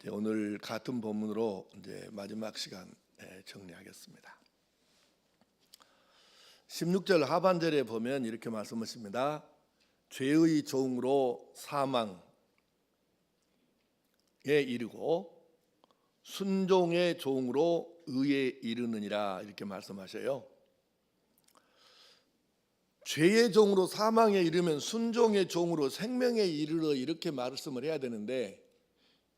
오늘 같은 본문으로 이제 마지막 시간 정리하겠습니다. 16절 하반절에 보면 이렇게 말씀하십니다. 죄의 종으로 사망에 이르고 순종의 종으로 의에 이르느니라, 이렇게 말씀하셔요. 죄의 종으로 사망에 이르면 순종의 종으로 생명에 이르러, 이렇게 말씀을 해야 되는데,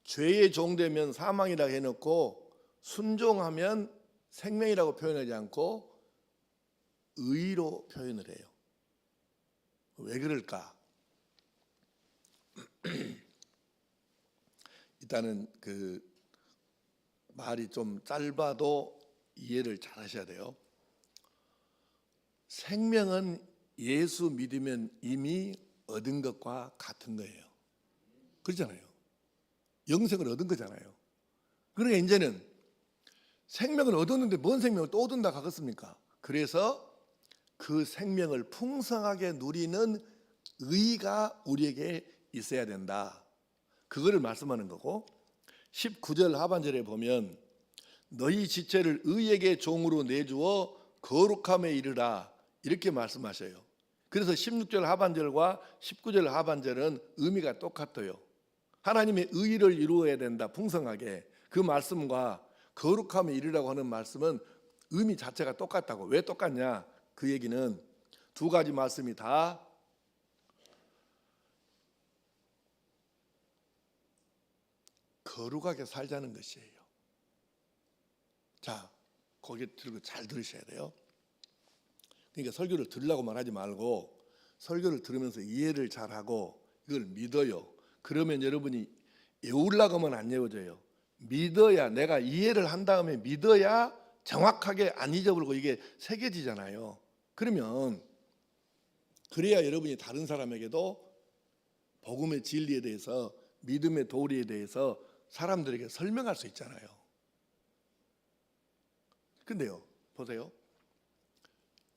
죄의 종 되면 사망이라 해놓고 순종하면 생명이라고 표현하지 않고 의로 표현을 해요. 왜 그럴까? 일단은 그 말이 좀 짧아도 이해를 잘 하셔야 돼요. 생명은 예수 믿으면 이미 얻은 것과 같은 거예요. 그렇잖아요. 영생을 얻은 거잖아요. 그러니까 이제는 생명을 얻었는데 뭔 생명을 또 얻는다 하겠습니까? 그래서 그 생명을 풍성하게 누리는 의가 우리에게 있어야 된다, 그거를 말씀하는 거고, 19절 하반절에 보면 너희 지체를 의에게 종으로 내주어 거룩함에 이르라, 이렇게 말씀하셔요. 그래서 16절 하반절과 19절 하반절은 의미가 똑같아요. 하나님의 의를 이루어야 된다, 풍성하게. 그 말씀과 거룩함에 이르라고 하는 말씀은 의미 자체가 똑같다고. 왜 똑같냐? 그 얘기는 두 가지 말씀이 다 거룩하게 살자는 것이에요. 자, 고개 들고 잘 들으셔야 돼요. 그러니까 설교를 들으려고만 하지 말고 설교를 들으면서 이해를 잘하고 이걸 믿어요. 그러면 여러분이 외우려고 하면 안 외워져요. 믿어야, 내가 이해를 한 다음에 믿어야 정확하게 안 잊어버리고 이게 새겨지잖아요. 그러면 그래야 여러분이 다른 사람에게도 복음의 진리에 대해서, 믿음의 도리에 대해서 사람들에게 설명할 수 있잖아요. 근데요, 보세요.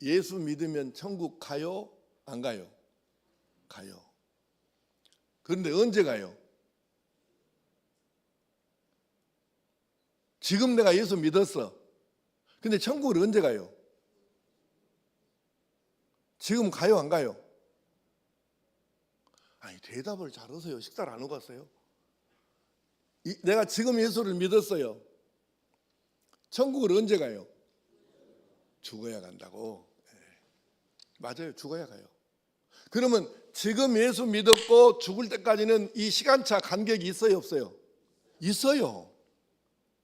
예수 믿으면 천국 가요? 안 가요? 가요. 그런데 언제 가요? 지금 내가 예수 믿었어. 근데 천국을 언제 가요? 지금 가요, 안 가요? 아니, 대답을 잘하세요. 식사를 안 하고 갔어요? 내가 지금 예수를 믿었어요. 천국을 언제 가요? 죽어야 간다고. 네. 맞아요, 죽어야 가요. 그러면 지금 예수 믿었고 죽을 때까지는 이 시간차 간격이 있어요, 없어요? 있어요.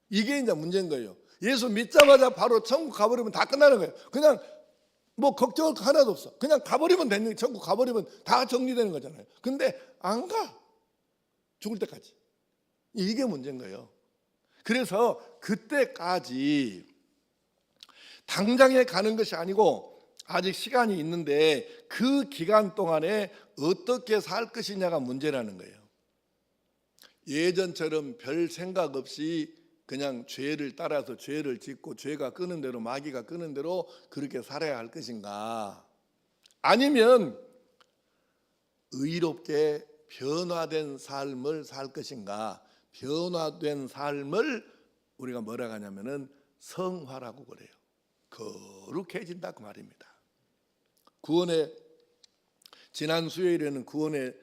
이게 이제 문제인 거예요. 예수 믿자마자 바로 천국 가버리면 다 끝나는 거예요. 그냥 뭐 걱정할 거 하나도 없어. 그냥 가버리면 되는 거예요. 천국 가버리면 다 정리되는 거잖아요. 근데 안 가. 죽을 때까지. 이게 문제인 거예요. 그래서 그때까지 당장에 가는 것이 아니고 아직 시간이 있는데 그 기간 동안에 어떻게 살 것이냐가 문제라는 거예요. 예전처럼 별 생각 없이 그냥 죄를 따라서 죄를 짓고 죄가 끄는 대로, 마귀가 끄는 대로 그렇게 살아야 할 것인가, 아니면 의롭게 변화된 삶을 살 것인가. 변화된 삶을 우리가 뭐라고 하냐면은 성화라고 그래요. 거룩해진다, 그 말입니다. 구원의, 지난 수요일에는 구원의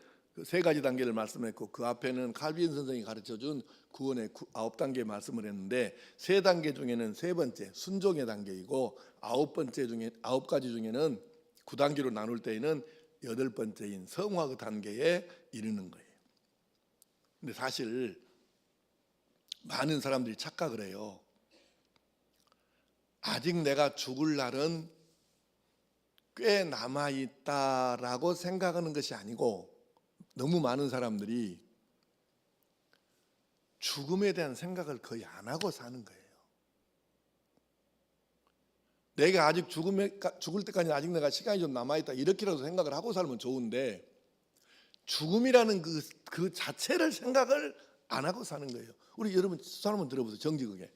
세 가지 단계를 말씀했고, 그 앞에는 칼빈 선생이 가르쳐준 구원의 9단계 말씀을 했는데, 세 단계 중에는 세 번째 순종의 단계이고, 9가지 중에는 9단계로 나눌 때에는 8번째인 성화 그 단계에 이르는 거예요. 근데 사실 많은 사람들이 착각을 해요. 아직 내가 죽을 날은 꽤 남아있다라고 생각하는 것이 아니고, 너무 많은 사람들이 죽음에 대한 생각을 거의 안 하고 사는 거예요. 내가 아직 죽을 때까지 아직 내가 시간이 좀 남아있다, 이렇게라도 생각을 하고 살면 좋은데, 죽음이라는 그 자체를 생각을 안 하고 사는 거예요. 우리 여러분 수사 한번 들어보세요. 정직하게.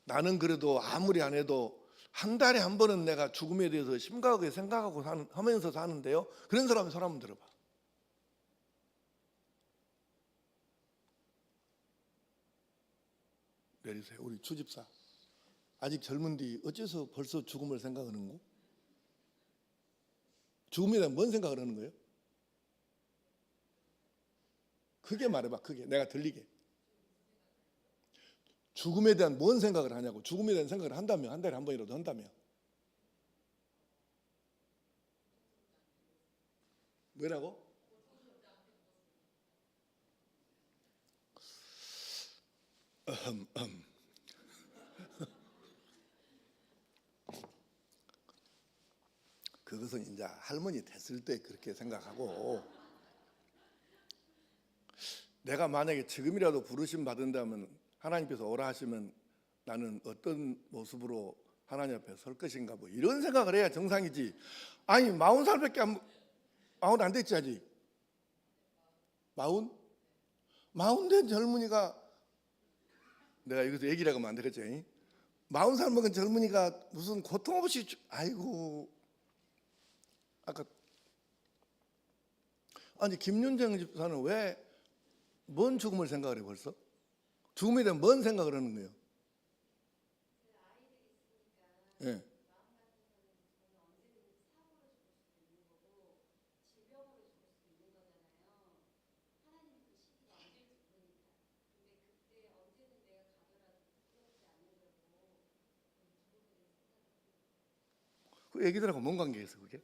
나는 그래도 아무리 안 해도 한 달에 한 번은 내가 죽음에 대해서 심각하게 생각하고 하면서 사는데요. 그런 사람 손 한번 들어봐. 내리세요. 우리 주집사 아직 젊은데 어째서 벌써 죽음을 생각하는 거? 죽음에 대한 뭔 생각을 하는 거예요? 크게 말해봐. 크게 내가 들리게. 죽음에 대한 뭔 생각을 하냐고. 죽음에 대한 생각을 한다면, 한 달에 한 번이라도 한다면 뭐라고? 그것은 이제 할머니 됐을 때 그렇게 생각하고, 내가 만약에 지금이라도 부르심 받은다면 하나님께서 오라 하시면 나는 어떤 모습으로 하나님 앞에 설 것인가, 뭐 이런 생각을 해야 정상이지. 아니 40살밖에 안 됐지 아직. 40 된 젊은이가, 내가 여기서 얘기라고 하면 안 되겠지. 40살 먹은 젊은이가 무슨 고통 없이 아이고. 아까 아니 김윤정 집사는 왜 뭔 죽음을 생각을 해? 벌써 죽음에 대한 뭔 생각을 하는 거예요? 예. 그 애기들하고 뭔 관계겠어 그게?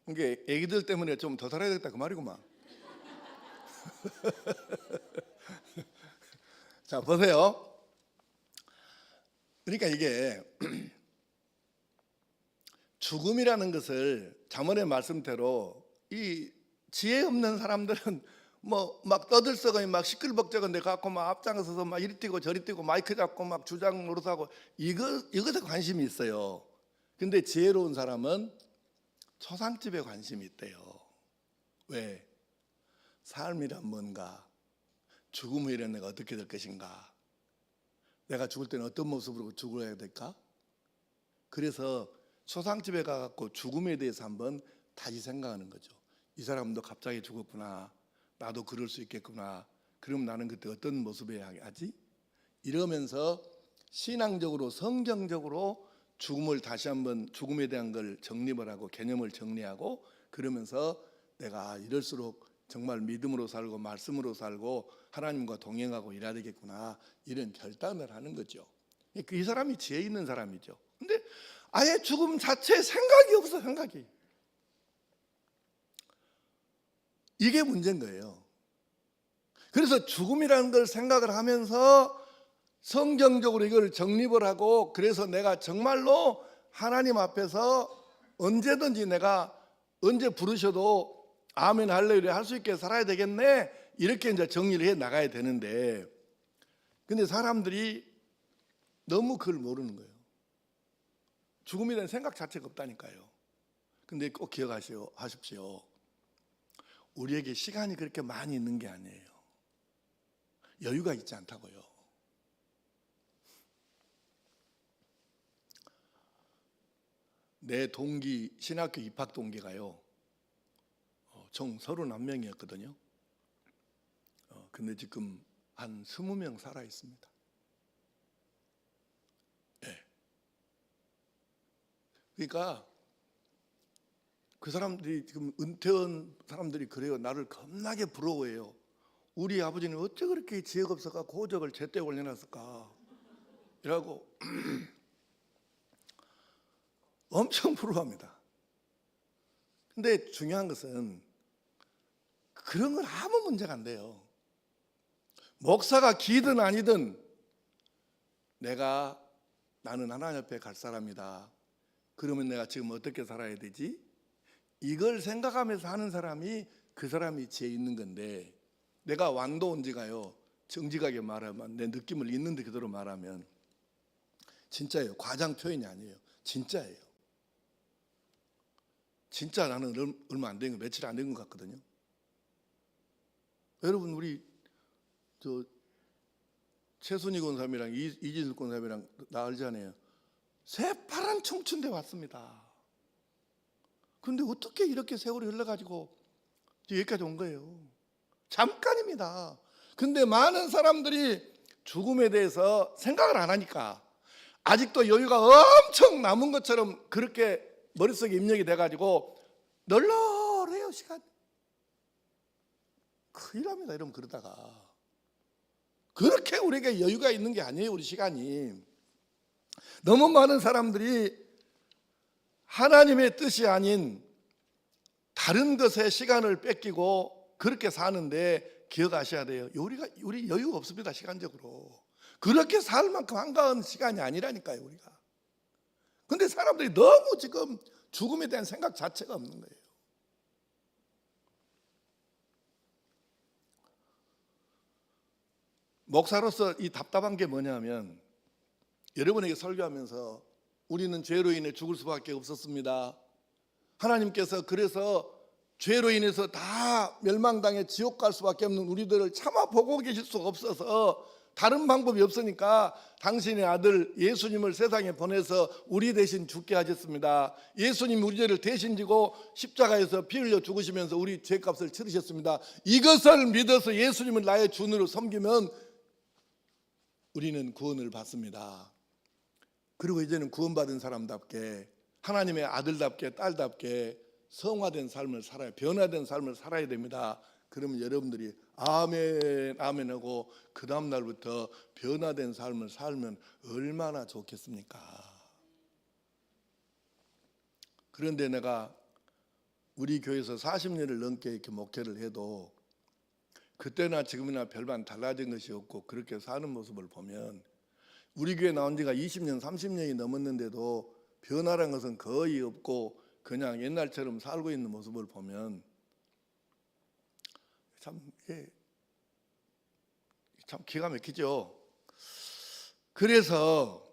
그게 애기들 때문에 좀 더 살아야 되겠다 그 말이구만. 자 보세요. 그러니까 이게 죽음이라는 것을 잠언의 말씀대로 이 지혜 없는 사람들은 뭐 막 떠들썩하니 막 시끌벅적한데 갖고 막 앞장서서 막 이리 뛰고 저리 뛰고 마이크 잡고 막 주장 노릇하고 이것에 관심이 있어요. 근데 지혜로운 사람은 초상집에 관심이 있대요. 왜? 삶이란 뭔가, 죽음 후에 내가 어떻게 될 것인가, 내가 죽을 때는 어떤 모습으로 죽어야 될까? 그래서 초상집에 가갖고 죽음에 대해서 한번 다시 생각하는 거죠. 이 사람도 갑자기 죽었구나, 나도 그럴 수 있겠구나, 그럼 나는 그때 어떤 모습에 하지? 이러면서 신앙적으로 성경적으로 죽음을 다시 한번, 죽음에 대한 걸 정립을 하고 개념을 정리하고, 그러면서 내가 이럴수록 정말 믿음으로 살고 말씀으로 살고 하나님과 동행하고 일해야 되겠구나, 이런 결단을 하는 거죠. 이 사람이 지혜 있는 사람이죠. 근데 아예 죽음 자체에 생각이 없어. 생각이. 이게 문제인 거예요. 그래서 죽음이라는 걸 생각을 하면서 성경적으로 이걸 정립을 하고, 그래서 내가 정말로 하나님 앞에서 언제든지 내가 언제 부르셔도 아멘 할렐루야 할 수 있게 살아야 되겠네, 이렇게 이제 정리를 해 나가야 되는데, 근데 사람들이 너무 그걸 모르는 거예요. 죽음에 대한 생각 자체가 없다니까요. 근데 꼭 기억하십시오. 우리에게 시간이 그렇게 많이 있는 게 아니에요. 여유가 있지 않다고요. 내 동기, 신학교 입학 동기가요, 총 31명이었거든요. 근데 지금 한 20명 살아 있습니다. 네. 그러니까 그 사람들이 지금 은퇴한 사람들이 그래요. 나를 겁나게 부러워해요. 우리 아버지는 어째 그렇게 지혜가 없어가 고적을 제때 올려놨을까, 이라고 엄청 부러워합니다. 근데 중요한 것은 그런 건 아무 문제가 안 돼요. 목사가 기든 아니든 나는 하나님 앞에 갈 사람이다, 그러면 내가 지금 어떻게 살아야 되지? 이걸 생각하면서 하는 사람이 그 사람이 지혜 있는 건데, 내가 왕도 온지가요, 정직하게 말하면, 내 느낌을 있는 그대로 말하면 진짜예요. 과장 표현이 아니에요. 진짜예요. 진짜 나는 얼마 안 된 거, 며칠 안 된 것 같거든요. 여러분, 우리 최순희 권사님이랑 이진숙 권사님이랑 나 알잖아요. 새파란 청춘대 왔습니다. 그런데 어떻게 이렇게 세월이 흘러가지고 여기까지 온 거예요? 잠깐입니다. 근데 많은 사람들이 죽음에 대해서 생각을 안 하니까 아직도 여유가 엄청 남은 것처럼 그렇게 머릿속에 입력이 돼가지고 널널해요, 시간. 큰일 납니다, 여러분. 그러다가 그렇게 우리에게 여유가 있는 게 아니에요. 우리 시간이 너무 많은 사람들이 하나님의 뜻이 아닌 다른 것에 시간을 뺏기고 그렇게 사는데, 기억하셔야 돼요. 우리 여유가 없습니다. 시간적으로 그렇게 살 만큼 한가한 시간이 아니라니까요, 우리가. 근데 사람들이 너무 지금 죽음에 대한 생각 자체가 없는 거예요. 목사로서 이 답답한 게 뭐냐면, 여러분에게 설교하면서 우리는 죄로 인해 죽을 수밖에 없었습니다. 하나님께서 그래서 죄로 인해서 다 멸망당해 지옥 갈 수밖에 없는 우리들을 차마 보고 계실 수가 없어서 다른 방법이 없으니까 당신의 아들 예수님을 세상에 보내서 우리 대신 죽게 하셨습니다. 예수님이 우리 죄를 대신 지고 십자가에서 피 흘려 죽으시면서 우리 죄값을 치르셨습니다. 이것을 믿어서 예수님을 나의 주님으로 섬기면 우리는 구원을 받습니다. 그리고 이제는 구원받은 사람답게, 하나님의 아들답게 딸답게 성화된 삶을 살아야, 변화된 삶을 살아야 됩니다. 그러면 여러분들이 아멘 아멘 하고 그 다음 날부터 변화된 삶을 살면 얼마나 좋겠습니까? 그런데 내가 우리 교회에서 40년을 넘게 이렇게 목회를 해도 그때나 지금이나 별반 달라진 것이 없고 그렇게 사는 모습을 보면, 우리 교회 나온 지가 20년 30년이 넘었는데도 변화란 것은 거의 없고 그냥 옛날처럼 살고 있는 모습을 보면 참 기가 막히죠. 그래서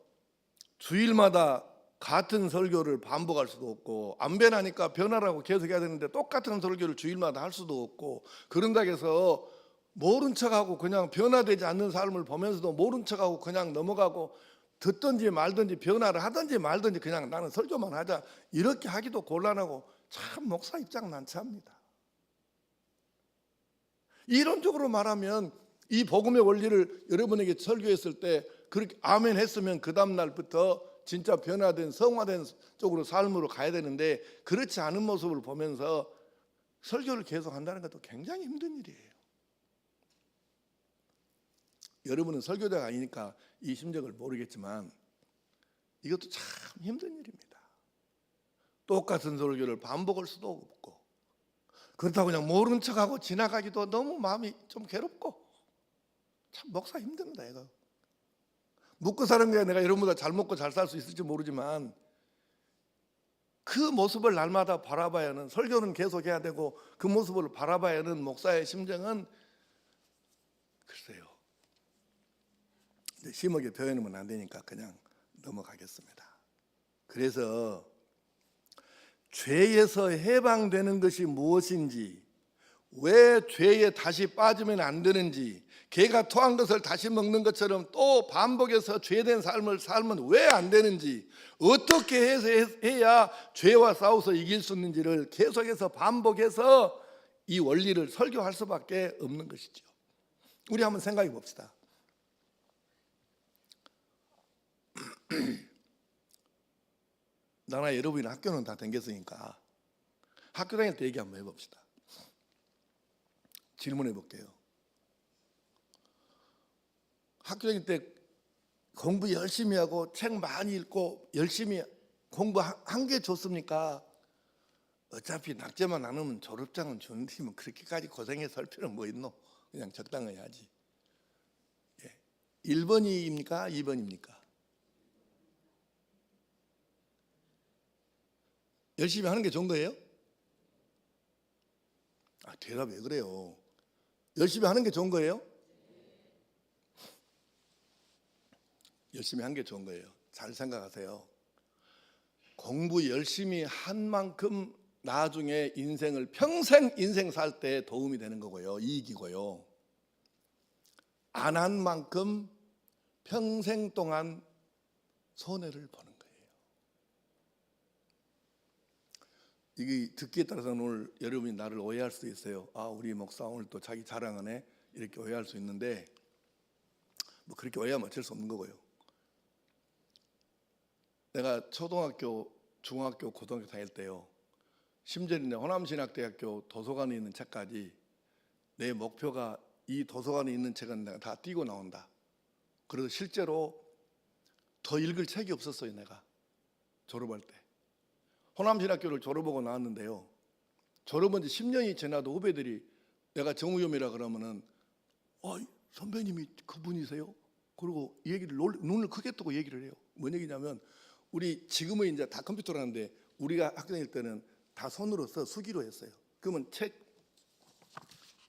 주일마다 같은 설교를 반복할 수도 없고, 안 변하니까 변화라고 계속 해야 되는데 똑같은 설교를 주일마다 할 수도 없고, 그런다고 해서 모른 척하고 그냥 변화되지 않는 삶을 보면서도 모른 척하고 그냥 넘어가고, 듣든지 말든지 변화를 하든지 말든지 그냥 나는 설교만 하자 이렇게 하기도 곤란하고, 참 목사 입장 난처합니다. 이론적으로 말하면 이 복음의 원리를 여러분에게 설교했을 때 그렇게 아멘 했으면 그 다음 날부터 진짜 변화된 성화된 쪽으로 삶으로 가야 되는데, 그렇지 않은 모습을 보면서 설교를 계속 한다는 것도 굉장히 힘든 일이에요. 여러분은 설교자가 아니니까 이 심정을 모르겠지만 이것도 참 힘든 일입니다. 똑같은 설교를 반복할 수도 없고, 그렇다고 그냥 모른 척하고 지나가기도 너무 마음이 좀 괴롭고, 참 목사 힘듭니다. 이거 묵고 사는 게 내가 여러분보다 잘 먹고 잘 살 수 있을지 모르지만 그 모습을 날마다 바라봐야 하는, 설교는 계속해야 되고 그 모습을 바라봐야 하는 목사의 심정은 글쎄요, 심하게 표현하면 안 되니까 그냥 넘어가겠습니다. 그래서 죄에서 해방되는 것이 무엇인지, 왜 죄에 다시 빠지면 안 되는지, 개가 토한 것을 다시 먹는 것처럼 또 반복해서 죄된 삶을 살면 왜 안 되는지, 어떻게 해서 해야 죄와 싸워서 이길 수 있는지를 계속해서 반복해서 이 원리를 설교할 수밖에 없는 것이죠. 우리 한번 생각해 봅시다. 나나 여러분이 학교는 다 다녔으니까 학교 다닐 때 얘기 한번 해봅시다. 질문해 볼게요. 학교 다닐 때 공부 열심히 하고 책 많이 읽고 열심히 공부한 게 좋습니까? 어차피 낙제만 안 하면 졸업장은 주는데 뭐 그렇게까지 고생해서 할 필요는 뭐 있노? 그냥 적당히 하지. 1번입니까? 2번입니까? 열심히 하는 게 좋은 거예요? 대답 왜 그래요? 열심히 하는 게 좋은 거예요? 열심히 한 게 좋은 거예요. 잘 생각하세요. 공부 열심히 한 만큼 나중에 인생을 평생 인생 살 때 도움이 되는 거고요. 이익이고요. 안 한 만큼 평생 동안 손해를 보는 거예요. 이게 듣기에 따라서는 오늘 여러분이 나를 오해할 수도 있어요. 우리 목사 오늘 또 자기 자랑하네. 이렇게 오해할 수 있는데 뭐 그렇게 오해하면 어쩔 수 없는 거고요. 내가 초등학교, 중학교, 고등학교 다닐 때요, 심지어는 호남신학대학교 도서관에 있는 책까지 내 목표가 이 도서관에 있는 책은 내가 다 띄고 나온다. 그래서 실제로 더 읽을 책이 없었어요. 내가 졸업할 때 호남신학교를 졸업하고 나왔는데요, 졸업한 지 10년이 지나도 후배들이 내가 정우겸이라 그러면은 선배님이 그분이세요? 그리고 이 얘기를 눈을 크게 뜨고 얘기를 해요. 뭔 얘기냐면 우리 지금은 이제 다 컴퓨터로 하는데 우리가 학교 다닐 때는 다 손으로 써 수기로 했어요. 그러면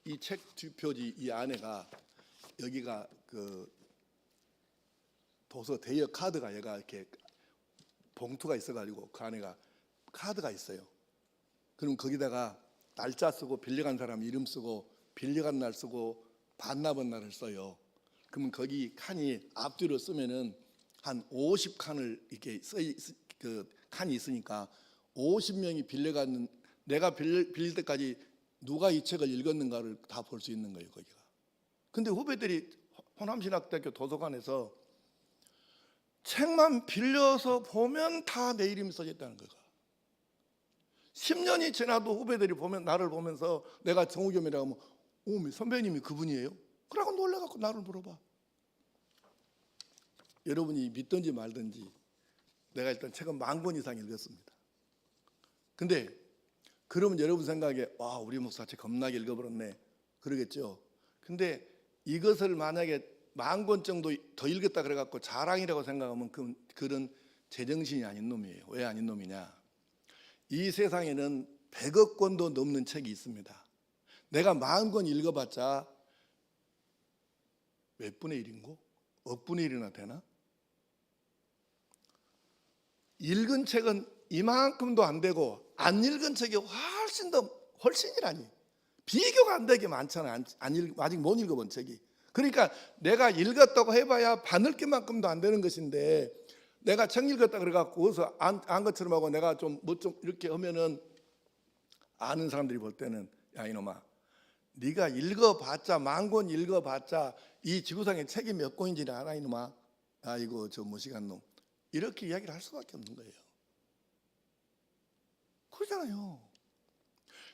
이 책 뒷표지 이 안에가 여기가 그 도서 대여 카드가 얘가 이렇게 봉투가 있어가지고 그 안에가 카드가 있어요. 그럼 거기다가 날짜 쓰고 빌려간 사람 이름 쓰고 빌려간 날 쓰고 반납한 날을 써요. 그러면 거기 칸이 앞뒤로 쓰면은 한 50칸을 이렇게 그 칸이 있으니까 50명이 빌려가는, 내가 빌릴 때까지 누가 이 책을 읽었는가를 다 볼 수 있는 거예요, 거기가. 근데 후배들이 호남신학대학교 도서관에서 책만 빌려서 보면 다 내 이름이 써져 있다는 거가. 10년이 지나도 후배들이 보면 나를 보면서 내가 정우겸이라고 하면 선배님이 그분이에요? 그러고 놀라갖고 나를 물어봐. 여러분이 믿든지 말든지 내가 일단 책은 10,000권 이상 읽었습니다. 근데 그러면 여러분 생각에 우리 목사 책 겁나게 읽어버렸네 그러겠죠. 근데 이것을 만약에 10,000권 정도 더 읽었다 그래갖고 자랑이라고 생각하면 그런 제정신이 아닌 놈이에요. 왜 아닌 놈이냐? 이 세상에는 100억 권도 넘는 책이 있습니다. 내가 40권 읽어봤자 몇 분의 1인고? 억분의 1이나 되나? 읽은 책은 이만큼도 안 되고 안 읽은 책이 훨씬이라니 비교가 안 되게 많잖아요. 아직 못 읽어본 책이. 그러니까 내가 읽었다고 해봐야 바늘기만큼도 안 되는 것인데 내가 책 읽었다 그래갖고 어디서 안 것처럼 하고 내가 좀 이렇게 하면은 아는 사람들이 볼 때는 야 이놈아, 네가 읽어봤자 10,000권 읽어봤자 이 지구상에 책이 몇 권인지는 알아 이놈아. 아이고 저 무식한 놈. 이렇게 이야기를 할 수밖에 없는 거예요. 그러잖아요.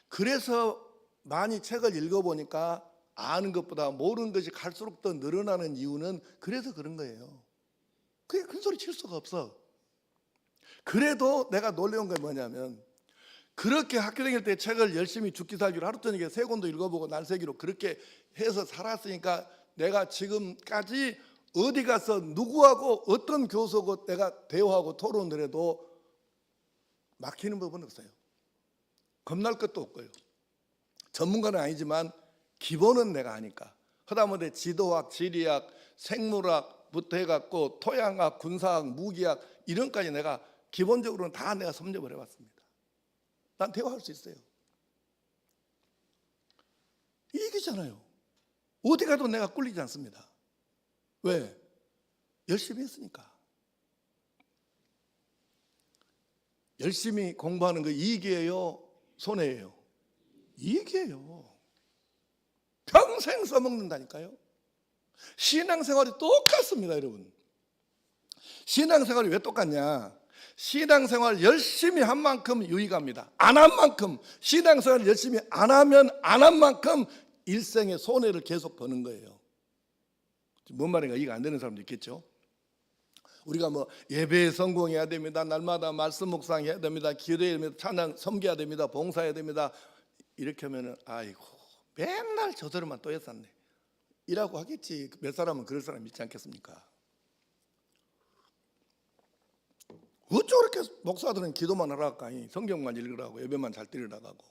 그래서 많이 책을 읽어보니까 아는 것보다 모르는 것이 갈수록 더 늘어나는 이유는 그래서 그런 거예요. 그게 큰 소리 칠 수가 없어. 그래도 내가 놀라운 게 뭐냐면 그렇게 학교 다닐 때 책을 열심히 죽기 살기로 하루 저녁에 3권도 읽어보고 날새기로 그렇게 해서 살았으니까 내가 지금까지 어디 가서 누구하고 어떤 교수하고 내가 대화하고 토론을 해도 막히는 법은 없어요. 겁날 것도 없고요. 전문가는 아니지만 기본은 내가 아니까. 하다못해 지도학, 지리학, 생물학부터 해갖고 토양학, 군사학, 무기학 이런까지 내가 기본적으로는 다 내가 섭렵을 해봤습니다. 난 대화할 수 있어요. 이기잖아요. 어디 가도 내가 꿀리지 않습니다. 왜? 열심히 했으니까. 열심히 공부하는 거 이익이에요? 손해예요? 이익이에요. 평생 써먹는다니까요. 신앙생활이 똑같습니다, 여러분. 신앙생활이 왜 똑같냐? 신앙생활 열심히 한 만큼 유익합니다. 안 한 만큼, 신앙생활 열심히 안 하면 안 한 만큼 일생의 손해를 계속 버는 거예요. 뭔 말인가 이해가 안 되는 사람도 있겠죠. 우리가 뭐 예배에 성공해야 됩니다. 날마다 말씀 묵상해야 됩니다. 기도해야 됩니다. 찬양 섬겨야 됩니다. 봉사해야 됩니다. 이렇게 하면은 아이고 맨날 저대로만 또 했었네 이라고 하겠지. 몇 사람은 그럴 사람 있지 않겠습니까? 어쩌 그렇게 목사들은 기도만 하라고 하니 성경만 읽으라고 예배만 잘 드리라고 하고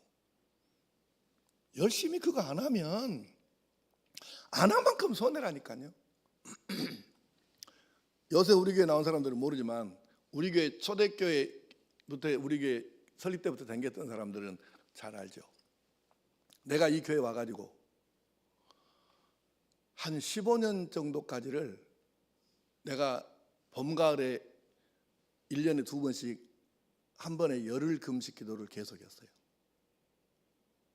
열심히 그거 안 하면 안 한 만큼 손해라니까요. 요새 우리 교회 나온 사람들은 모르지만 우리 교회 초대교회부터 우리 교회 설립 때부터 다녔던 사람들은 잘 알죠. 내가 이 교회 와가지고 한 15년 정도까지를 내가 봄, 가을에 1년에 2번씩 한 번에 열흘 금식 기도를 계속했어요.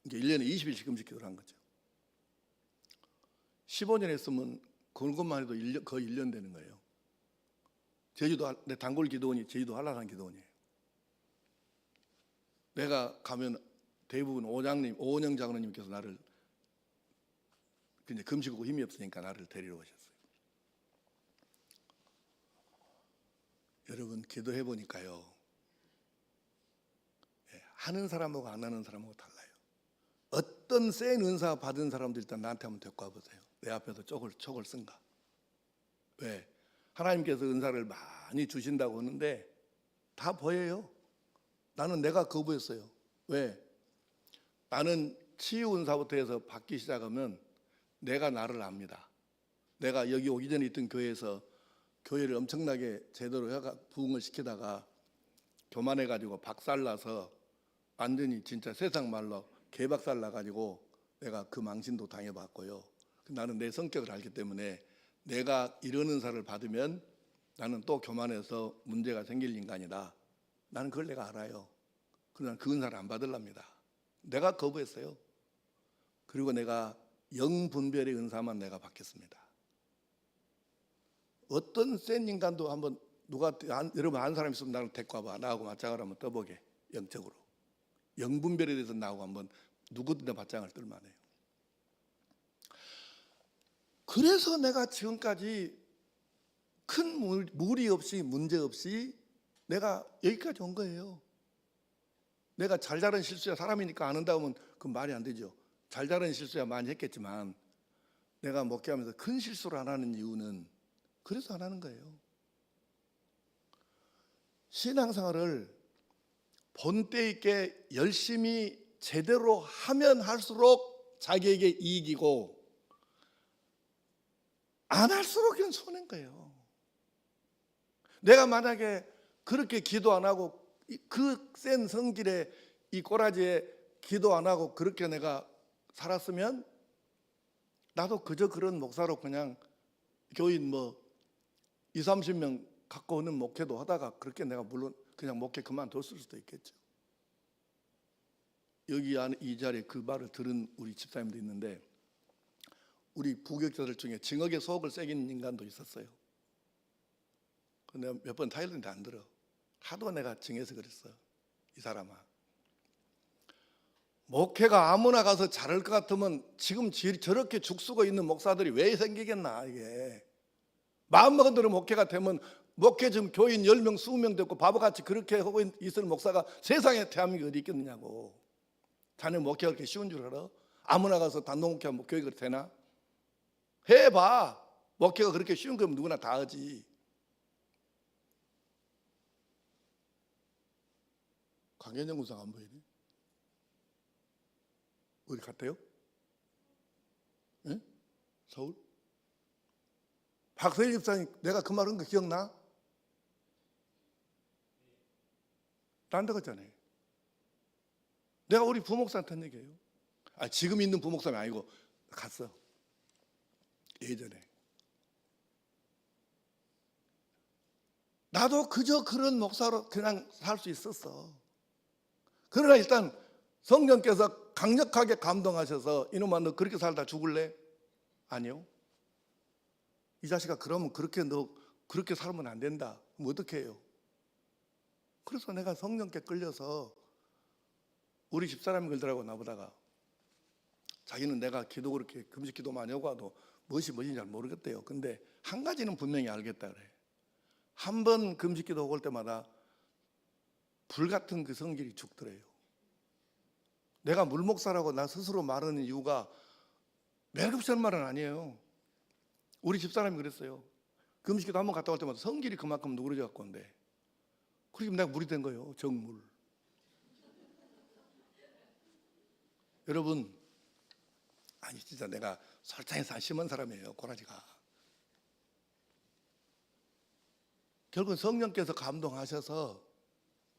이게 1년에 20일씩 금식 기도를 한 거죠. 15년 했으면 그것만 해도 거의 1년 되는 거예요. 제주도 내 단골 기도원이 제주도 한라산 기도원이에요. 내가 가면 대부분 오은영 장로님께서 나를 이제 금식하고 힘이 없으니까 나를 데리러 오셨어요. 여러분 기도해 보니까요, 하는 사람하고 안 하는 사람하고 달라요. 어떤 센 은사 받은 사람들 일단 나한테 한번 데리고 와보세요. 내 앞에서 촉을 쓴가? 왜? 하나님께서 은사를 많이 주신다고 하는데 다 보여요. 나는 내가 거부했어요. 왜? 나는 치유 은사부터 해서 받기 시작하면 내가 나를 압니다. 내가 여기 오기 전에 있던 교회에서 교회를 엄청나게 제대로 부흥을 시키다가 교만해가지고 박살나서 완전히 진짜 세상 말로 개박살 나가지고 내가 그 망신도 당해봤고요. 나는 내 성격을 알기 때문에 내가 이런 은사를 받으면 나는 또 교만해서 문제가 생길 인간이다. 나는 그걸 내가 알아요. 그러나 그 은사를 안 받으랍니다. 내가 거부했어요. 그리고 내가 영분별의 은사만 내가 받겠습니다. 어떤 센 인간도 한번 여러분 아는 사람 있으면 나를 데리고 와봐. 나하고 맞짱을 한번 떠보게. 영적으로 영분별에 대해서 나하고 한번 누구든지 맞짱을 뜰만해요. 그래서 내가 지금까지 큰 무리 없이 문제 없이 내가 여기까지 온 거예요. 내가 잘 자른 실수야, 사람이니까 안 한다고 하면 그건 말이 안 되죠. 잘 자른 실수야 많이 했겠지만 내가 목회하면서 큰 실수를 안 하는 이유는 그래서 안 하는 거예요. 신앙생활을 본때 있게 열심히 제대로 하면 할수록 자기에게 이익이고 안 할수록 그냥 손해인 거예요. 내가 만약에 그렇게 기도 안 하고 그 센 성질의 이 꼬라지에 기도 안 하고 그렇게 내가 살았으면 나도 그저 그런 목사로 그냥 교인 20-30명 갖고 오는 목회도 하다가 그렇게 내가 물론 그냥 목회 그만뒀을 수도 있겠죠. 여기 이 자리에 그 말을 들은 우리 집사님도 있는데 우리 부교육자들 중에 징역의 속을 새긴 인간도 있었어요. 내가 몇 번 타일렀는데 안 들어. 하도 내가 징해서 그랬어. 이 사람아, 목회가 아무나 가서 잘할 것 같으면 지금 저렇게 죽쓰고 있는 목사들이 왜 생기겠나. 이게 마음먹은 대로 목회가 되면 목회 지금 교인 10명 20명 됐고 바보같이 그렇게 하고 있을 목사가 세상에 대한민국에 어디 있겠느냐고. 자네 목회가 그렇게 쉬운 줄 알아? 아무나 가서 단독 목회하면 교회가 되나? 해봐. 목회가 그렇게 쉬운 거면 누구나 다 하지. 강현영 군사가 안 보이네. 어디 갔대요? 네? 서울? 박서일 집사님 내가 그 말한 거 기억나? 딴 데 갔잖아요. 내가 우리 부목사한테 한 얘기예요. 지금 있는 부목사는 아니고 갔어. 예전에. 나도 그저 그런 목사로 그냥 살 수 있었어. 그러나 일단 성령께서 강력하게 감동하셔서 이놈아 너 그렇게 살다 죽을래? 아니요. 이 자식아 그러면 너 그렇게 살면 안 된다. 그럼 어떻게 해요? 그래서 내가 성령께 끌려서 우리 집사람이 그러더라고. 나보다가 자기는 내가 기도 그렇게 금식 기도 많이 하고 와도 무엇이 뭔지 잘 모르겠대요. 근데 한 가지는 분명히 알겠다 그래. 한 번 금식 기도 하고 올 때마다 불같은 그 성질이 죽더래요. 내가 물목사라고 나 스스로 말하는 이유가 매력없이 하는 말은 아니에요. 우리 집사람이 그랬어요. 금식 기도 한 번 갔다 올 때마다 성질이 그만큼 누그러져 갖고 온대. 그러니까 내가 물이 된 거예요. 정물. 여러분, 진짜 내가 설탕에서 심한 사람이에요. 꼬라지가. 결국 성령께서 감동하셔서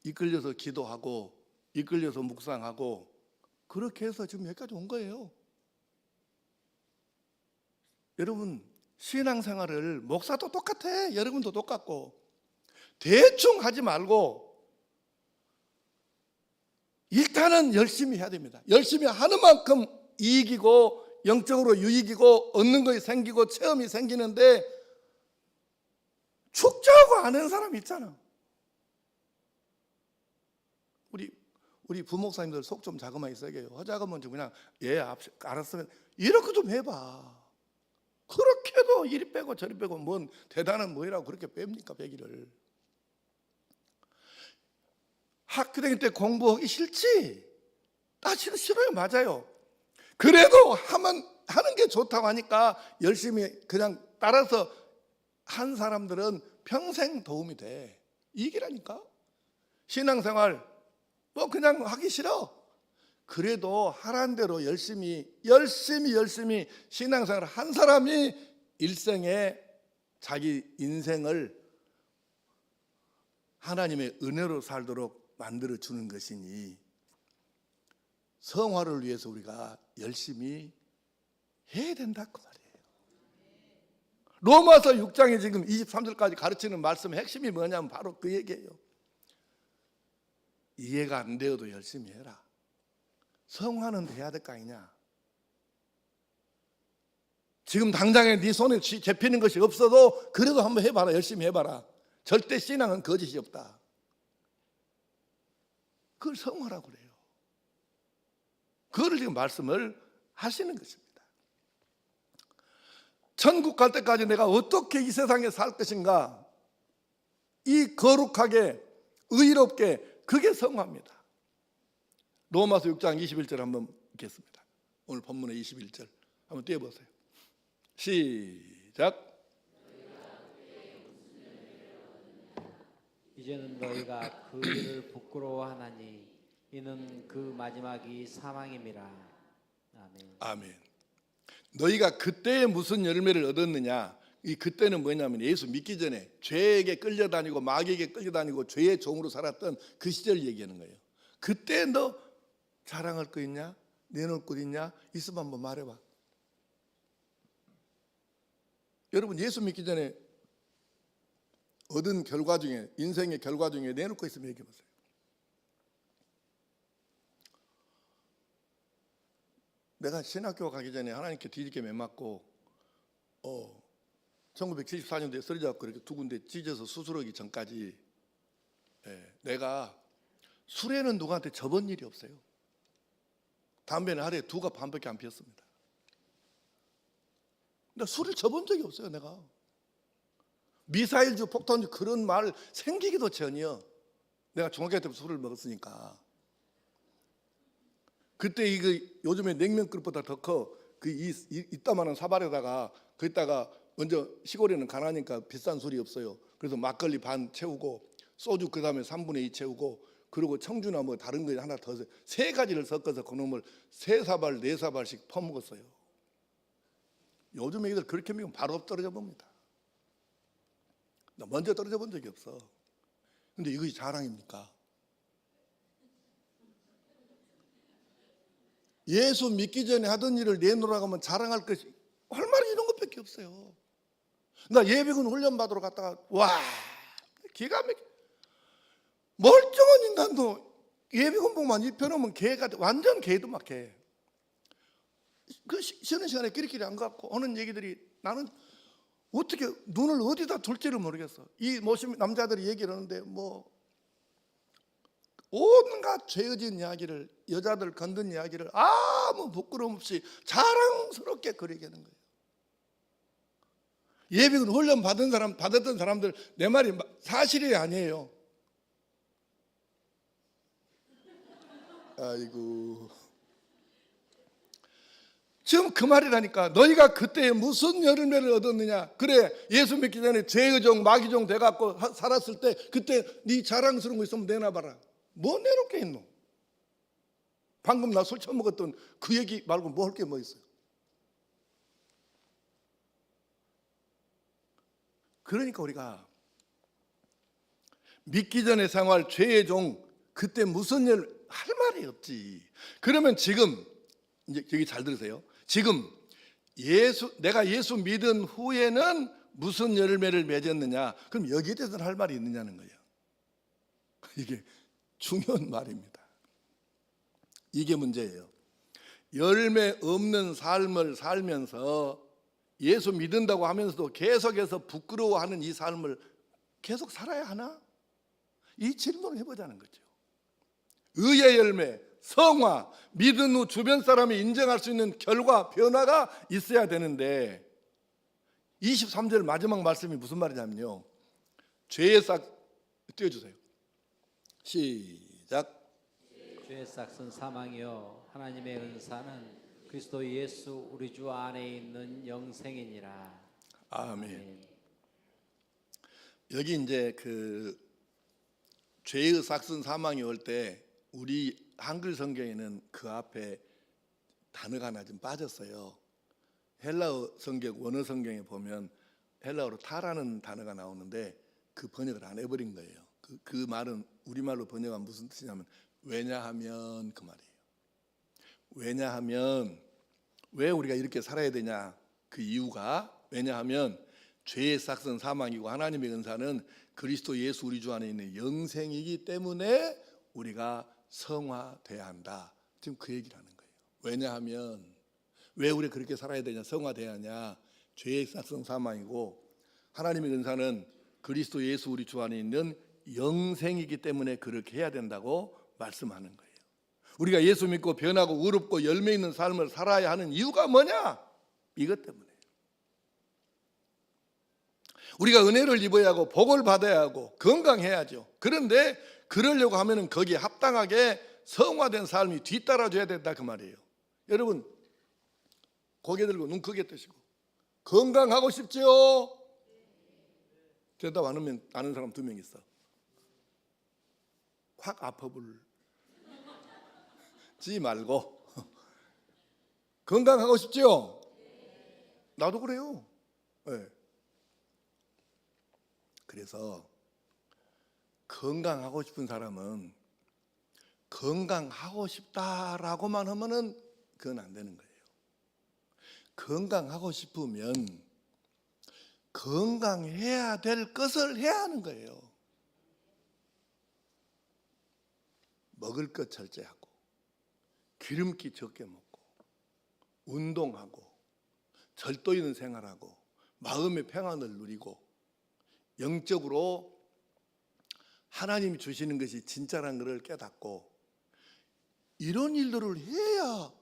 이끌려서 기도하고 이끌려서 묵상하고 그렇게 해서 지금 여기까지 온 거예요. 여러분, 신앙생활을 목사도 똑같아. 여러분도 똑같고 대충 하지 말고 일단은 열심히 해야 됩니다. 열심히 하는 만큼 이익이고 영적으로 유익이고 얻는 것이 생기고 체험이 생기는데 축제하고 안 하는 사람이 있잖아. 우리 부목사님들 속 좀 자그마히 쓰게요. 허자그면 좀 그냥 알았으면 이렇게 좀 해봐. 그렇게도 이리 빼고 저리 빼고 뭔 대단한 뭐이라고 그렇게 뺍니까 배기를. 학교 다닐 때 공부하기 싫지? 싫어요. 맞아요. 그래도 하는 게 좋다고 하니까 열심히 그냥 따라서 한 사람들은 평생 도움이 돼. 이기라니까. 신앙생활 뭐 그냥 하기 싫어. 그래도 하라는 대로 열심히 신앙생활을 한 사람이 일생에 자기 인생을 하나님의 은혜로 살도록 만들어 주는 것이니 성화를 위해서 우리가 열심히 해야 된다 그 말이에요. 로마서 6장에 지금 23절까지 가르치는 말씀의 핵심이 뭐냐면 바로 그 얘기예요. 이해가 안 되어도 열심히 해라. 성화는 해야 될 거 아니냐. 지금 당장에 네 손에 잡히는 것이 없어도 그래도 한번 해봐라. 열심히 해봐라. 절대 신앙은 거짓이 없다. 그걸 성화라고 그래요. 그걸 지금 말씀을 하시는 것입니다. 천국 갈 때까지 내가 어떻게 이 세상에 살 것인가, 이 거룩하게 의롭게, 그게 성화입니다. 로마서 6장 21절 한번 읽겠습니다. 오늘 본문의 21절 한번 띄워보세요. 시작. 이제는 너희가 그 일을 부끄러워하나니 이는 그 마지막이 사망임이라. 아멘. 아멘. 너희가 그때에 무슨 열매를 얻었느냐? 이 그때는 뭐냐면 예수 믿기 전에 죄에게 끌려다니고 마귀에게 끌려다니고 죄의 종으로 살았던 그 시절 얘기하는 거예요. 그때 너 자랑할 거 있냐? 내놓을 것 있냐? 있으면 한번 말해봐. 여러분 예수 믿기 전에 얻은 결과 중에, 인생의 결과 중에 내놓을 거 있으면 얘기해 보세요. 내가 신학교 가기 전에 하나님께 뒤집게 매맞고 1974년도에 쓰러져갖고 이렇게 두 군데 찢어서 수술하기 전까지 내가 술에는 누구한테 접은 일이 없어요. 담배는 하루에 2갑 반밖에 안 피웠습니다. 근데 술을 접은 적이 없어요. 내가 미사일주 폭탄주 그런 말 생기기도 전이요. 내가 중학교 때부터 술을 먹었으니까. 그때 이거 요즘에 냉면 그릇보다 더 커. 그 이따만한 사발에다가 거기다가 먼저 시골에는 가난하니까 비싼 술이 없어요. 그래서 막걸리 반 채우고 소주 그 다음에 3분의 2 채우고 그리고 청주나 뭐 다른 거 하나 더 세 가지를 섞어서 그놈을 3사발 4사발씩 퍼먹었어요. 요즘 애기들 그렇게 먹으면 바로 떨어져 봅니다. 나 먼저 떨어져 본 적이 없어. 근데 이것이 자랑입니까? 예수 믿기 전에 하던 일을 내놓으라고 하면 자랑할 것이 얼마나 이런 것밖에 없어요. 나 예비군 훈련 받으러 갔다가 와 기가 막혀. 멀쩡한 인간도 예비군복만 입혀놓으면 개가 완전 개도 막 개. 그 쉬는 시간에 끼리끼리 안 갖고 하는 얘기들이 나는 어떻게 눈을 어디다 둘지를 모르겠어. 이 모신 남자들이 얘기를 하는데 뭐 온갖 죄어진 이야기를, 여자들 건든 이야기를 아무 부끄러움 없이 자랑스럽게 그리게 하는 거예요. 예비군 훈련 받았던 사람들 내 말이 사실이 아니에요. 아이고. 지금 그 말이라니까. 너희가 그때 무슨 열매를 얻었느냐. 그래 예수 믿기 전에 죄의 종 마귀종 돼갖고 살았을 때 그때 네 자랑스러운 거 있으면 내놔봐라. 뭐 내놓게 했노? 방금 나 술 처먹었던 그 얘기 말고 뭐 할 게 뭐 있어요? 그러니까 우리가 믿기 전의 생활 죄의 종 그때 무슨 일 할 말이 없지. 그러면 지금 이제 여기 잘 들으세요. 지금 내가 예수 믿은 후에는 무슨 열매를 맺었느냐? 그럼 여기에 대해서는 할 말이 있느냐는 거예요. 이게 중요한 말입니다. 이게 문제예요. 열매 없는 삶을 살면서 예수 믿는다고 하면서도 계속해서 부끄러워하는 이 삶을 계속 살아야 하나? 이 질문을 해보자는 거죠. 의의 열매, 성화, 믿은 후 주변 사람이 인정할 수 있는 결과, 변화가 있어야 되는데 23절 마지막 말씀이 무슨 말이냐면요, 죄의 싹 띄워주세요. 시작. 죄의 싹은 사망이요 하나님의 은사는 그리스도 예수 우리 주 안에 있는 영생이니라. 아멘. 여기 이제 그 죄의 싹은 사망이 올 때 우리 한글 성경에는 그 앞에 단어가 하나 좀 빠졌어요. 헬라어 성경, 원어 성경에 보면 헬라어로 타라는 단어가 나오는데 그 번역을 안 해버린 거예요. 그 말은 우리말로 번역하면 무슨 뜻이냐면 왜냐하면 그 말이에요. 왜냐하면 왜 우리가 이렇게 살아야 되냐, 그 이유가 왜냐하면 죄의 싹은 사망이고 하나님의 은사는 그리스도 예수 우리 주 안에 있는 영생이기 때문에 우리가 성화돼야 한다. 지금 그 얘기를 하는 거예요. 왜냐하면 왜 우리가 그렇게 살아야 되냐, 성화돼야 하냐, 죄의 싹은 사망이고 하나님의 은사는 그리스도 예수 우리 주 안에 있는 영생이기 때문에 그렇게 해야 된다고 말씀하는 거예요. 우리가 예수 믿고 변하고 의롭고 열매 있는 삶을 살아야 하는 이유가 뭐냐? 이것 때문에. 우리가 은혜를 입어야 하고 복을 받아야 하고 건강해야죠. 그런데 그러려고 하면은 거기에 합당하게 성화된 삶이 뒤따라줘야 된다 그 말이에요. 여러분 고개 들고 눈 크게 뜨시고 건강하고 싶지요? 대답 안 하면 아는 사람 2명 있어. 확 아파불지 말고 건강하고 싶지요? 나도 그래요. 네. 그래서 건강하고 싶은 사람은 건강하고 싶다라고만 하면은 그건 안 되는 거예요. 건강하고 싶으면 건강해야 될 것을 해야 하는 거예요. 먹을 것 절제하고 기름기 적게 먹고 운동하고 절도 있는 생활하고 마음의 평안을 누리고 영적으로 하나님이 주시는 것이 진짜라는 것을 깨닫고 이런 일들을 해야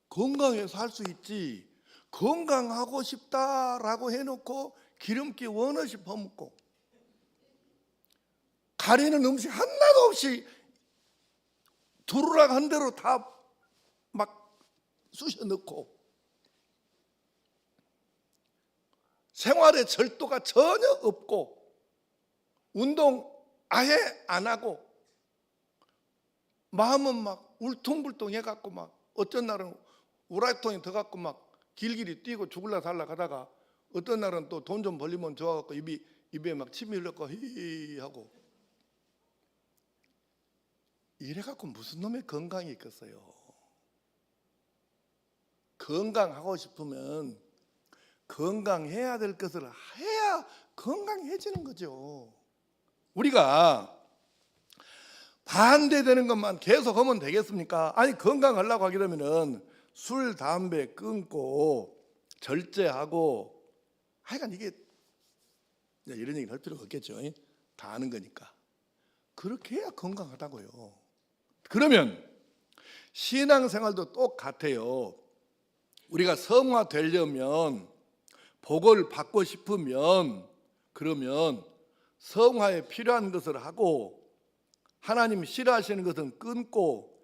건강해서 살 수 있지. 건강하고 싶다라고 해놓고 기름기 원없이 퍼먹고 가리는 음식 하나도 없이 두루락 한 대로 다 막 쑤셔 넣고 생활에 절도가 전혀 없고 운동 아예 안 하고 마음은 막 울퉁불퉁 해갖고 막 어떤 날은 우라통에 들어갖고 막 길길이 뛰고 죽을라 살라 가다가 어떤 날은 또 돈 좀 벌리면 좋아갖고 입에 막 침이 흘렀고 히히 하고 이래갖고 무슨 놈의 건강이 있겠어요. 건강하고 싶으면 건강해야 될 것을 해야 건강해지는 거죠. 우리가 반대되는 것만 계속 하면 되겠습니까? 아니 건강하려고 하게 되면은 술, 담배 끊고 절제하고 하여간 이게 이런 얘기를 할 필요가 없겠죠. 다 아는 거니까. 그렇게 해야 건강하다고요. 그러면 신앙생활도 똑같아요. 우리가 성화되려면 복을 받고 싶으면 그러면 성화에 필요한 것을 하고 하나님 싫어하시는 것은 끊고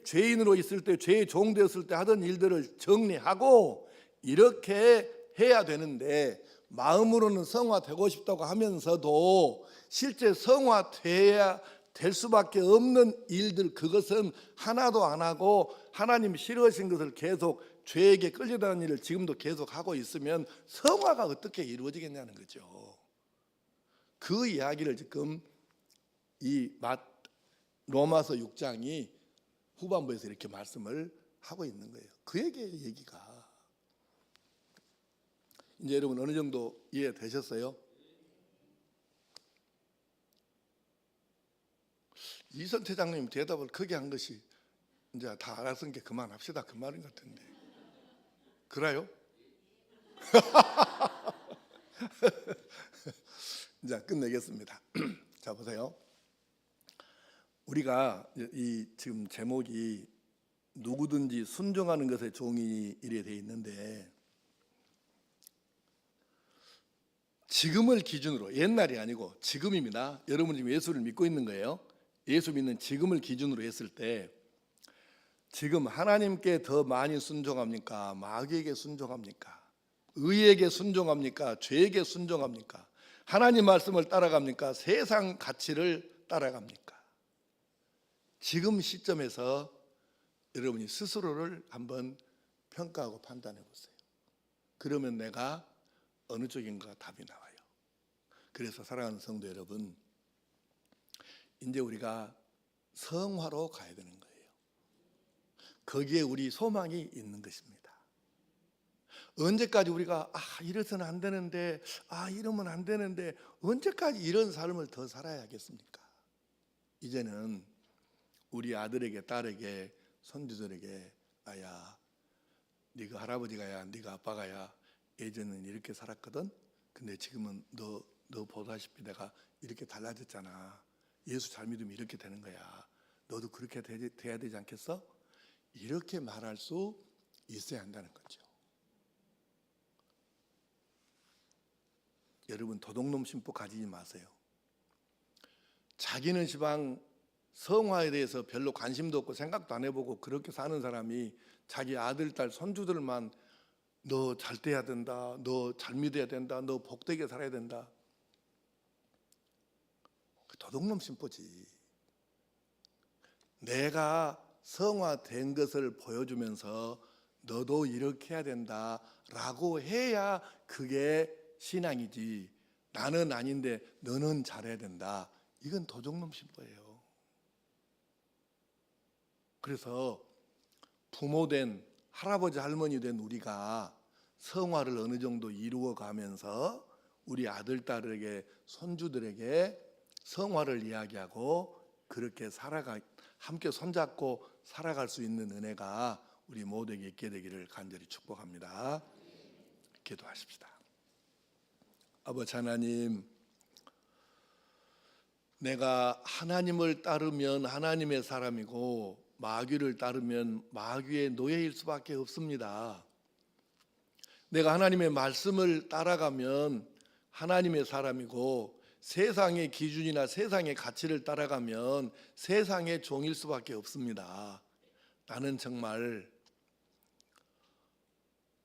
죄인으로 있을 때 죄의 종 되었을 때 하던 일들을 정리하고 이렇게 해야 되는데 마음으로는 성화되고 싶다고 하면서도 실제 성화돼야 될 수밖에 없는 일들 그것은 하나도 안 하고 하나님 싫어하신 것을 계속 죄에게 끌려다니는 일을 지금도 계속 하고 있으면 성화가 어떻게 이루어지겠냐는 거죠. 그 이야기를 지금 이 로마서 6장이 후반부에서 이렇게 말씀을 하고 있는 거예요. 그에게 얘기가 이제 여러분 어느 정도 이해되셨어요? 이선태 장님 대답을 크게 한 것이 이제 다 알았으니까 그만합시다. 그 말인 것 같은데. 그래요? 이제 끝내겠습니다. 자, 보세요. 우리가 이 지금 제목이 누구든지 순종하는 것에 종이 이래 돼 있는데, 지금을 기준으로, 옛날이 아니고 지금입니다. 여러분 지금 예수를 믿고 있는 거예요. 예수 믿는 지금을 기준으로 했을 때, 지금 하나님께 더 많이 순종합니까? 마귀에게 순종합니까? 의에게 순종합니까? 죄에게 순종합니까? 하나님 말씀을 따라갑니까? 세상 가치를 따라갑니까? 지금 시점에서 여러분이 스스로를 한번 평가하고 판단해 보세요. 그러면 내가 어느 쪽인가 답이 나와요. 그래서 사랑하는 성도 여러분, 이제 우리가 성화로 가야 되는 거예요. 거기에 우리 소망이 있는 것입니다. 언제까지 우리가 이래서는 안 되는데, 이러면 안 되는데, 언제까지 이런 삶을 더 살아야겠습니까? 이제는 우리 아들에게, 딸에게, 손주들에게, 네가 할아버지가야, 네가 아빠가야 예전에는 이렇게 살았거든. 근데 지금은 너 보다시피 내가 이렇게 달라졌잖아. 예수 잘 믿으면 이렇게 되는 거야. 너도 그렇게 돼야 되지 않겠어? 이렇게 말할 수 있어야 한다는 거죠. 여러분, 도둑놈 심보 가지지 마세요. 자기는 시방 성화에 대해서 별로 관심도 없고 생각도 안 해보고 그렇게 사는 사람이 자기 아들, 딸, 손주들만 너 잘 돼야 된다, 너 잘 믿어야 된다, 너 복되게 살아야 된다. 도둑놈 심보지. 내가 성화된 것을 보여주면서 너도 이렇게 해야 된다라고 해야 그게 신앙이지. 나는 아닌데 너는 잘해야 된다. 이건 도둑놈 심보예요. 그래서 부모된 할아버지 할머니 된 우리가 성화를 어느 정도 이루어 가면서 우리 아들 딸에게 손주들에게 성화를 이야기하고 그렇게 함께 손잡고 살아갈 수 있는 은혜가 우리 모두에게 있게 되기를 간절히 축복합니다. 기도하십시다. 아버지 하나님, 내가 하나님을 따르면 하나님의 사람이고 마귀를 따르면 마귀의 노예일 수밖에 없습니다. 내가 하나님의 말씀을 따라가면 하나님의 사람이고 세상의 기준이나 세상의 가치를 따라가면 세상의 종일 수밖에 없습니다. 나는 정말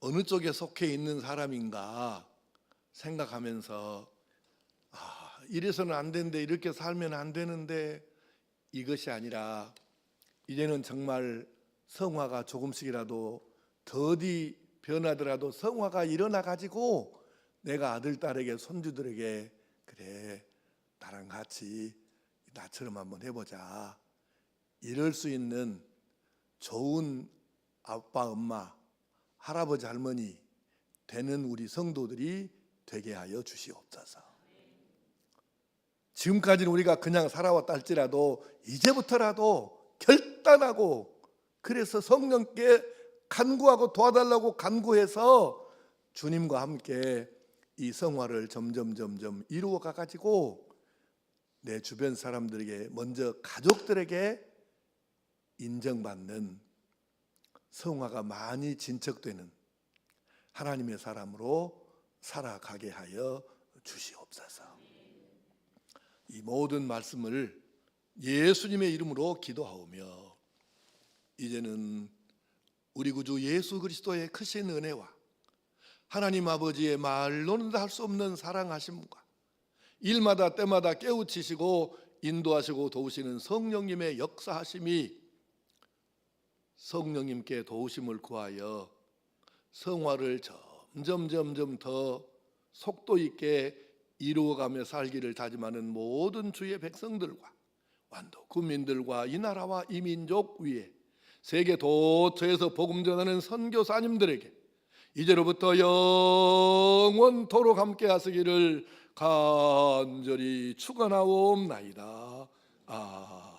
어느 쪽에 속해 있는 사람인가 생각하면서 이래서는 안 되는데, 이렇게 살면 안 되는데, 이것이 아니라 이제는 정말 성화가 조금씩이라도 더디 변하더라도 성화가 일어나 가지고 내가 아들, 딸에게, 손주들에게 그래, 나랑 같이 나처럼 한번 해보자, 이럴 수 있는 좋은 아빠, 엄마, 할아버지, 할머니 되는 우리 성도들이 되게 하여 주시옵소서. 지금까지는 우리가 그냥 살아왔다 할지라도 이제부터라도 결단하고, 그래서 성령께 간구하고 도와달라고 간구해서 주님과 함께 이 성화를 점점 이루어가 가지고 내 주변 사람들에게, 먼저 가족들에게 인정받는, 성화가 많이 진척되는 하나님의 사람으로 살아가게 하여 주시옵소서. 이 모든 말씀을 예수님의 이름으로 기도하오며, 이제는 우리 구주 예수 그리스도의 크신 은혜와 하나님 아버지의 말로는 다 할 수 없는 사랑하심과 일마다 때마다 깨우치시고 인도하시고 도우시는 성령님의 역사하심이, 성령님께 도우심을 구하여 성화를 점점 더 속도 있게 이루어가며 살기를 다짐하는 모든 주의 백성들과 완도 국민들과 이 나라와 이 민족 위에 세계 도처에서 복음 전하는 선교사님들에게 이제로부터 영원토록 함께 하시기를 간절히 축원하옵나이다. 아멘.